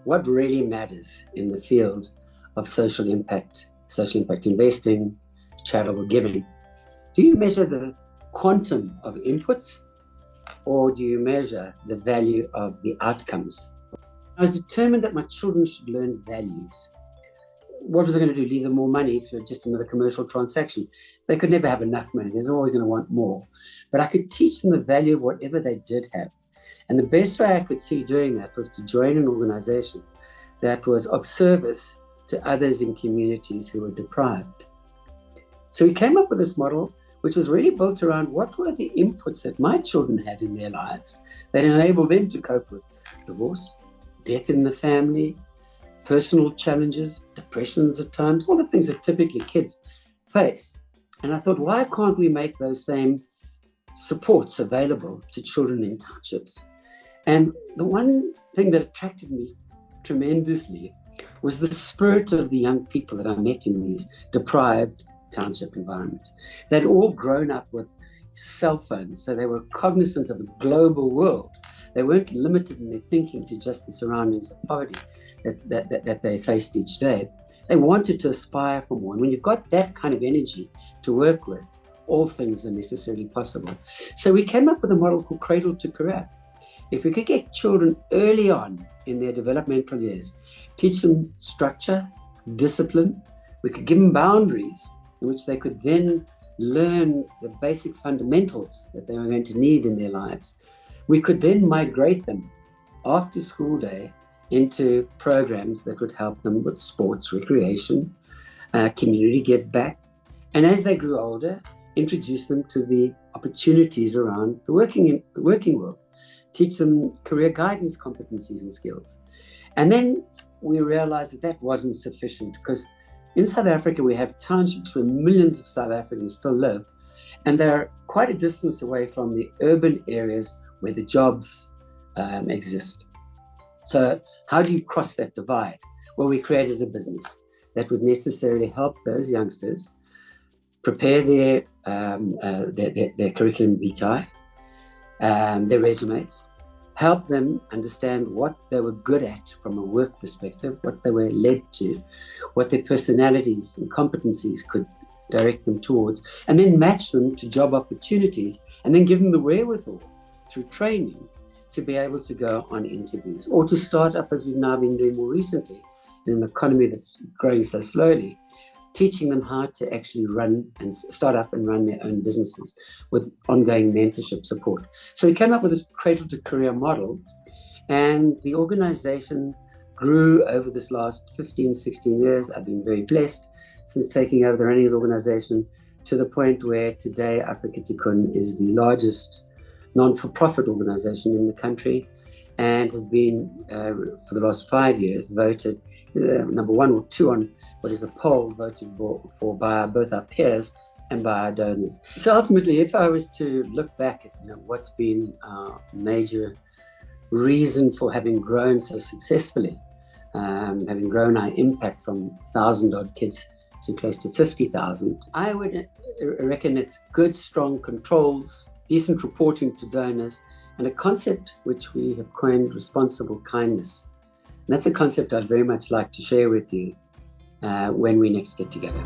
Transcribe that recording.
what really matters in the field of social impact investing, charitable giving. Do you measure the quantum of inputs, or do you measure the value of the outcomes? I was determined that my children should learn values. What was I going to do? Leave them more money through just another commercial transaction? They could never have enough money. There's always going to want more. But I could teach them the value of whatever they did have. And the best way I could see doing that was to join an organization that was of service to others in communities who were deprived. So we came up with this model, which was really built around what were the inputs that my children had in their lives that enabled them to cope with divorce, death in the family, personal challenges, depressions at times, all the things that typically kids face. And I thought, why can't we make those same supports available to children in townships? And the one thing that attracted me tremendously was the spirit of the young people that I met in these deprived township environments. They'd all grown up with cell phones, so they were cognizant of a global world. They weren't limited in their thinking to just the surroundings of poverty that they faced each day. They wanted to aspire for more. And when you've got that kind of energy to work with, all things are necessarily possible. So we came up with a model called Cradle to Career. If we could get children early on in their developmental years, teach them structure, discipline, we could give them boundaries in which they could then learn the basic fundamentals that they were going to need in their lives. We could then migrate them after school day into programs that would help them with sports, recreation, community give back. And as they grew older, introduce them to the opportunities around the working world, teach them career guidance competencies and skills. And then we realized that that wasn't sufficient, because in South Africa, we have townships where millions of South Africans still live, and they're quite a distance away from the urban areas where the jobs exist. So how do you cross that divide? Well, we created a business that would necessarily help those youngsters prepare their curriculum vitae, their resumes, help them understand what they were good at from a work perspective, what they were led to, what their personalities and competencies could direct them towards, and then match them to job opportunities, and then give them the wherewithal through training to be able to go on interviews or to start up, as we've now been doing more recently in an economy that's growing so slowly, teaching them how to actually run and start up and run their own businesses with ongoing mentorship support. So we came up with this Cradle to Career model, and the organization grew over this last 15, 16 years. I've been very blessed since taking over the running of the organization, to the point where today Africa Tokun is the largest non-for-profit organization in the country, and has been, for the last 5 years, voted number 1 or 2 on what is a poll voted for by both our peers and by our donors. So ultimately, if I was to look back at what's been our major reason for having grown so successfully, having grown our impact from 1,000-odd kids to close to 50,000, I would reckon it's good, strong controls, decent reporting to donors, and a concept which we have coined responsible kindness. And that's a concept I'd very much like to share with you when we next get together.